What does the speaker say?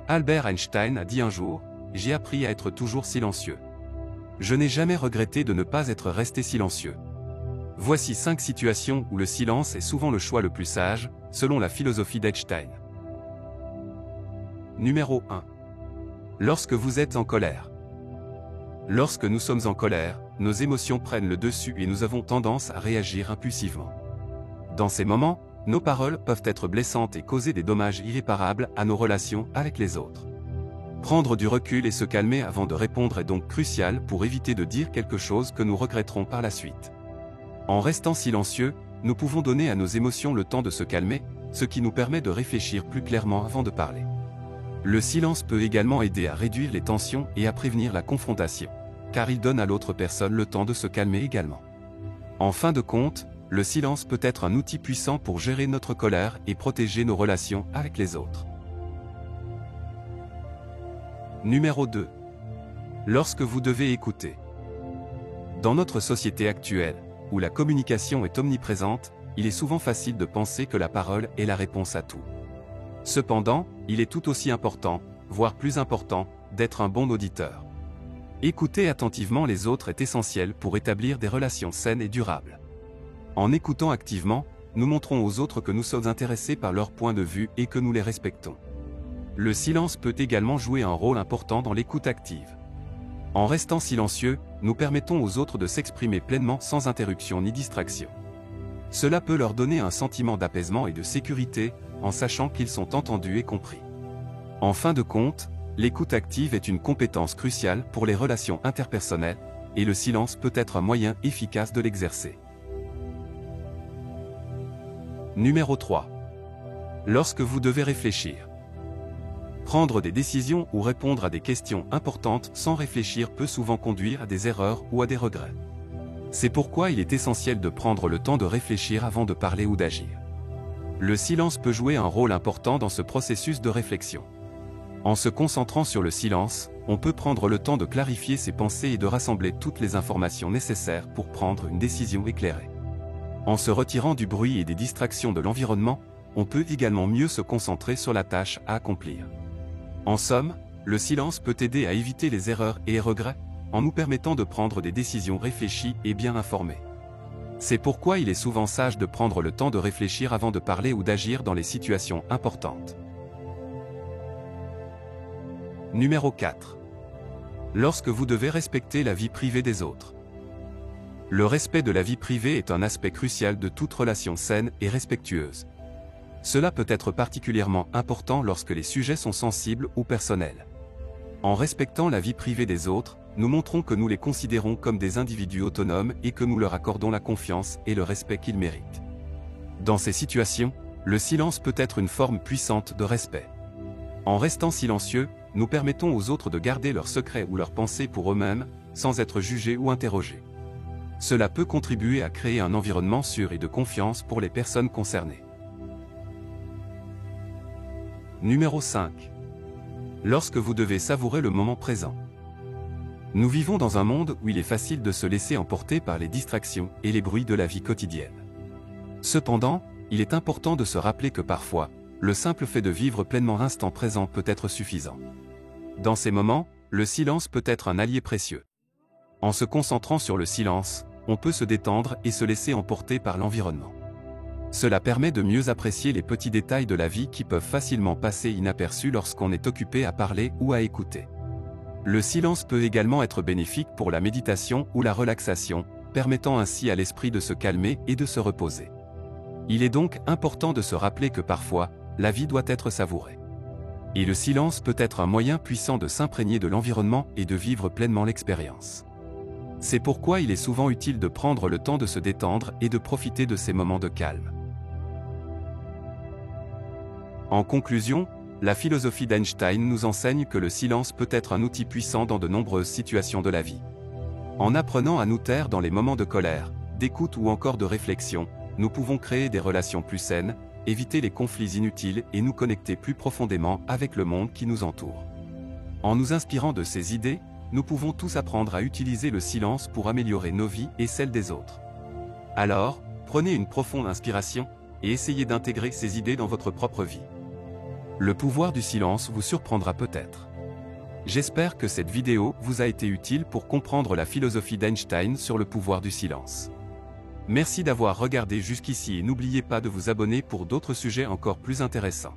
Albert Einstein a dit un jour, « J'ai appris à être toujours silencieux. Je n'ai jamais regretté de ne pas être resté silencieux. » Voici 5 situations où le silence est souvent le choix le plus sage, selon la philosophie d'Einstein. Numéro 1. Lorsque vous êtes en colère. Lorsque nous sommes en colère, nos émotions prennent le dessus et nous avons tendance à réagir impulsivement. Dans ces moments, nos paroles peuvent être blessantes et causer des dommages irréparables à nos relations avec les autres. Prendre du recul et se calmer avant de répondre est donc crucial pour éviter de dire quelque chose que nous regretterons par la suite. En restant silencieux, nous pouvons donner à nos émotions le temps de se calmer, ce qui nous permet de réfléchir plus clairement avant de parler. Le silence peut également aider à réduire les tensions et à prévenir la confrontation, car il donne à l'autre personne le temps de se calmer également. En fin de compte, le silence peut être un outil puissant pour gérer notre colère et protéger nos relations avec les autres. Numéro 2. Lorsque vous devez écouter. Dans notre société actuelle, où la communication est omniprésente, il est souvent facile de penser que la parole est la réponse à tout. Cependant, il est tout aussi important, voire plus important, d'être un bon auditeur. Écouter attentivement les autres est essentiel pour établir des relations saines et durables. En écoutant activement, nous montrons aux autres que nous sommes intéressés par leur point de vue et que nous les respectons. Le silence peut également jouer un rôle important dans l'écoute active. En restant silencieux, nous permettons aux autres de s'exprimer pleinement sans interruption ni distraction. Cela peut leur donner un sentiment d'apaisement et de sécurité, en sachant qu'ils sont entendus et compris. En fin de compte, l'écoute active est une compétence cruciale pour les relations interpersonnelles, et le silence peut être un moyen efficace de l'exercer. Numéro 3. Lorsque vous devez réfléchir. Prendre des décisions ou répondre à des questions importantes sans réfléchir peut souvent conduire à des erreurs ou à des regrets. C'est pourquoi il est essentiel de prendre le temps de réfléchir avant de parler ou d'agir. Le silence peut jouer un rôle important dans ce processus de réflexion. En se concentrant sur le silence, on peut prendre le temps de clarifier ses pensées et de rassembler toutes les informations nécessaires pour prendre une décision éclairée. En se retirant du bruit et des distractions de l'environnement, on peut également mieux se concentrer sur la tâche à accomplir. En somme, le silence peut aider à éviter les erreurs et les regrets, en nous permettant de prendre des décisions réfléchies et bien informées. C'est pourquoi il est souvent sage de prendre le temps de réfléchir avant de parler ou d'agir dans les situations importantes. Numéro 4. Lorsque vous devez respecter la vie privée des autres. Le respect de la vie privée est un aspect crucial de toute relation saine et respectueuse. Cela peut être particulièrement important lorsque les sujets sont sensibles ou personnels. En respectant la vie privée des autres, nous montrons que nous les considérons comme des individus autonomes et que nous leur accordons la confiance et le respect qu'ils méritent. Dans ces situations, le silence peut être une forme puissante de respect. En restant silencieux, nous permettons aux autres de garder leurs secrets ou leurs pensées pour eux-mêmes, sans être jugés ou interrogés. Cela peut contribuer à créer un environnement sûr et de confiance pour les personnes concernées. Numéro 5. Lorsque vous devez savourer le moment présent. Nous vivons dans un monde où il est facile de se laisser emporter par les distractions et les bruits de la vie quotidienne. Cependant, il est important de se rappeler que parfois, le simple fait de vivre pleinement l'instant présent peut être suffisant. Dans ces moments, le silence peut être un allié précieux. En se concentrant sur le silence, on peut se détendre et se laisser emporter par l'environnement. Cela permet de mieux apprécier les petits détails de la vie qui peuvent facilement passer inaperçus lorsqu'on est occupé à parler ou à écouter. Le silence peut également être bénéfique pour la méditation ou la relaxation, permettant ainsi à l'esprit de se calmer et de se reposer. Il est donc important de se rappeler que parfois, la vie doit être savourée. Et le silence peut être un moyen puissant de s'imprégner de l'environnement et de vivre pleinement l'expérience. C'est pourquoi il est souvent utile de prendre le temps de se détendre et de profiter de ces moments de calme. En conclusion, la philosophie d'Einstein nous enseigne que le silence peut être un outil puissant dans de nombreuses situations de la vie. En apprenant à nous taire dans les moments de colère, d'écoute ou encore de réflexion, nous pouvons créer des relations plus saines, éviter les conflits inutiles et nous connecter plus profondément avec le monde qui nous entoure. En nous inspirant de ces idées, nous pouvons tous apprendre à utiliser le silence pour améliorer nos vies et celles des autres. Alors, prenez une profonde inspiration et essayez d'intégrer ces idées dans votre propre vie. Le pouvoir du silence vous surprendra peut-être. J'espère que cette vidéo vous a été utile pour comprendre la philosophie d'Einstein sur le pouvoir du silence. Merci d'avoir regardé jusqu'ici et n'oubliez pas de vous abonner pour d'autres sujets encore plus intéressants.